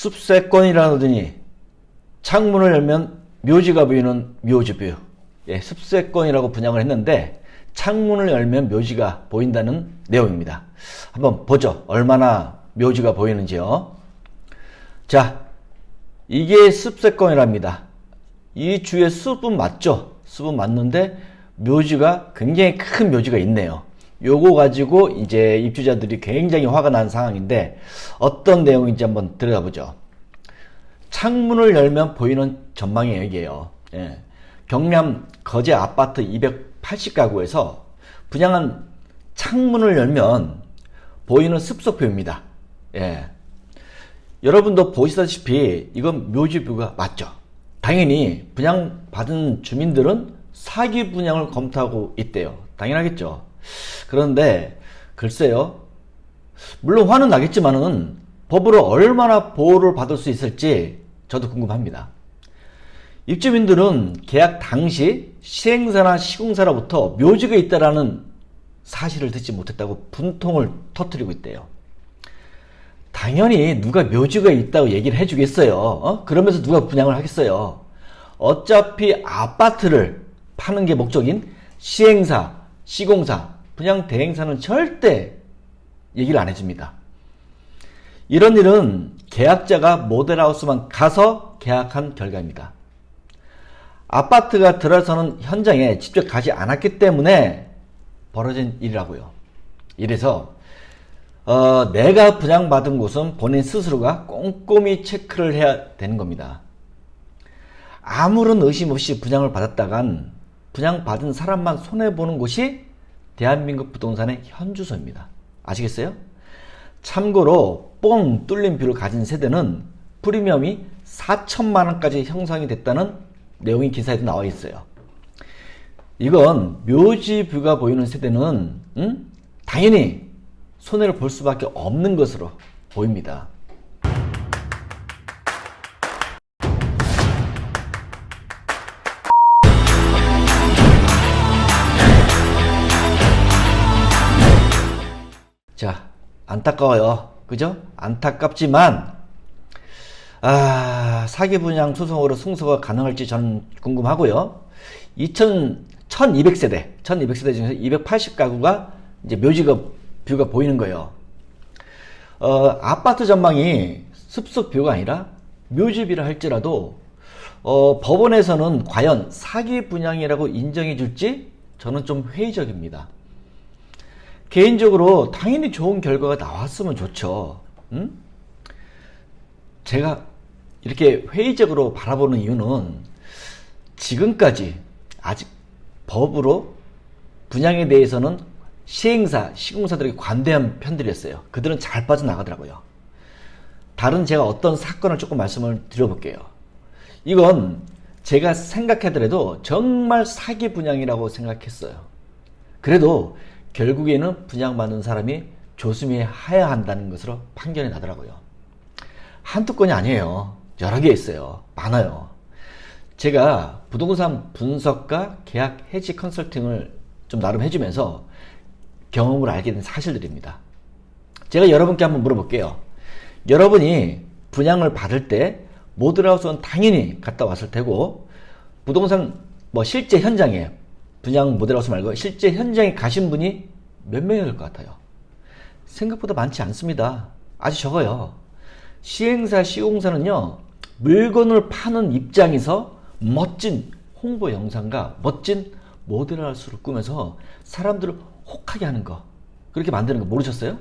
습세권이라더니 창문을 열면 묘지가 보이는 묘지뷰. 예, 습세권이라고 분양을 했는데 창문을 열면 묘지가 보인다는 내용입니다. 한번 보죠. 얼마나 묘지가 보이는지요. 자, 이게 습세권이랍니다. 이 주에 숲은 맞죠? 숲은 맞는데 묘지가 굉장히 큰 묘지가 있네요. 요거 가지고 이제 입주자들이 굉장히 화가 난 상황인데 어떤 내용인지 한번 들여다보죠. 창문을 열면 보이는 전망이에요, 이게요. 예. 경남 거제 아파트 280가구에서 분양한 창문을 열면 보이는 습속뷰입니다. 예. 여러분도 보시다시피 이건 묘지뷰가 맞죠? 당연히 분양받은 주민들은 사기 분양을 검토하고 있대요. 당연하겠죠. 그런데 글쎄요, 물론 화는 나겠지만은 법으로 얼마나 보호를 받을 수 있을지 저도 궁금합니다. 입주민들은 계약 당시 시행사나 시공사로부터 묘지가 있다라는 사실을 듣지 못했다고 분통을 터뜨리고 있대요. 당연히 누가 묘지가 있다고 얘기를 해주겠어요. 그러면서 누가 분양을 하겠어요. 어차피 아파트를 파는 게 목적인 시행사, 시공사, 분양 대행사는 절대 얘기를 안 해줍니다. 이런 일은 계약자가 모델하우스만 가서 계약한 결과입니다. 아파트가 들어서는 현장에 직접 가지 않았기 때문에 벌어진 일이라고요. 이래서 내가 분양받은 곳은 본인 스스로가 꼼꼼히 체크를 해야 되는 겁니다. 아무런 의심 없이 분양을 받았다간 분양받은 사람만 손해보는 곳이 대한민국 부동산의 현주소입니다. 아시겠어요? 참고로 뻥 뚫린 뷰를 가진 세대는 프리미엄이 4천만원까지 형성이 됐다는 내용이 기사에도 나와 있어요. 이건 묘지 뷰가 보이는 세대는 당연히 손해를 볼 수밖에 없는 것으로 보입니다. 자, 안타까워요. 그죠? 안타깝지만 사기 분양 소송으로 승소가 가능할지 저는 궁금하고요. 1200세대 중에서 280가구가 이제 묘지가 뷰가 보이는 거예요. 아파트 전망이 습속 뷰가 아니라 묘지뷰라 할지라도 법원에서는 과연 사기 분양이라고 인정해 줄지 저는 좀 회의적입니다. 개인적으로 당연히 좋은 결과가 나왔으면 좋죠. 제가 이렇게 회의적으로 바라보는 이유는 지금까지 아직 법으로 분양에 대해서는 시행사, 시공사들에게 관대한 편들이었어요. 그들은 잘 빠져나가더라고요. 다른 제가 어떤 사건을 조금 말씀을 드려볼게요. 이건 제가 생각하더라도 정말 사기 분양이라고 생각했어요. 그래도 결국에는 분양받는 사람이 조심해야 한다는 것으로 판결이 나더라고요. 한두 건이 아니에요. 여러 개 있어요. 많아요. 제가 부동산 분석과 계약 해지 컨설팅을 좀 나름 해주면서 경험을 알게 된 사실들입니다. 제가 여러분께 한번 물어볼게요. 여러분이 분양을 받을 때 모델하우스는 당연히 갔다 왔을 테고 부동산 실제 현장에 분양 모델하우스 말고 실제 현장에 가신 분이 몇 명이 될 것 같아요? 생각보다 많지 않습니다. 아주 적어요. 시행사, 시공사는요, 물건을 파는 입장에서 멋진 홍보 영상과 멋진 모델하우스를 꾸면서 사람들을 혹하게 하는 거, 그렇게 만드는 거 모르셨어요?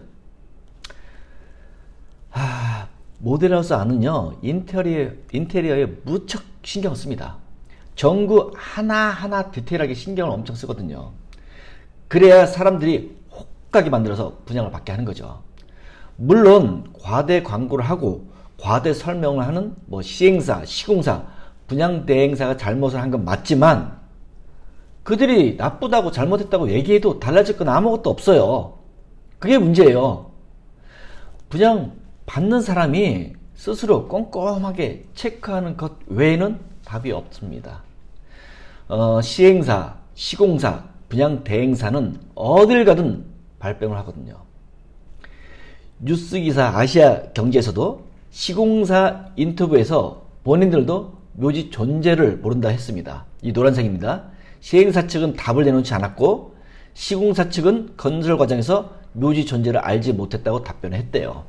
모델하우스 안은요, 인테리어에 무척 신경 씁니다. 전구 하나하나 디테일하게 신경을 엄청 쓰거든요. 그래야 사람들이 혹하게 만들어서 분양을 받게 하는 거죠. 물론 과대 광고를 하고 과대 설명을 하는 시행사, 시공사, 분양 대행사가 잘못을 한 건 맞지만 그들이 나쁘다고 잘못했다고 얘기해도 달라질 건 아무것도 없어요. 그게 문제예요. 분양 받는 사람이 스스로 꼼꼼하게 체크하는 것 외에는 답이 없습니다. 시행사, 시공사, 분양 대행사는 어딜 가든 발뺌을 하거든요. 뉴스기사 아시아 경제에서도 시공사 인터뷰에서 본인들도 묘지 존재를 모른다 했습니다. 이 노란색입니다. 시행사 측은 답을 내놓지 않았고 시공사 측은 건설 과정에서 묘지 존재를 알지 못했다고 답변했대요.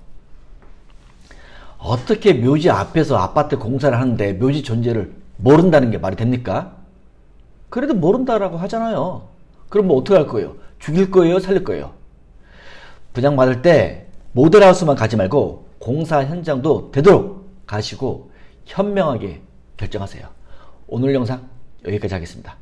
어떻게 묘지 앞에서 아파트 공사를 하는데 묘지 존재를 모른다는 게 말이 됩니까? 그래도 모른다라고 하잖아요. 그럼 뭐 어떻게 할 거예요? 죽일 거예요? 살릴 거예요? 분양받을 때 모델하우스만 가지 말고 공사 현장도 되도록 가시고 현명하게 결정하세요. 오늘 영상 여기까지 하겠습니다.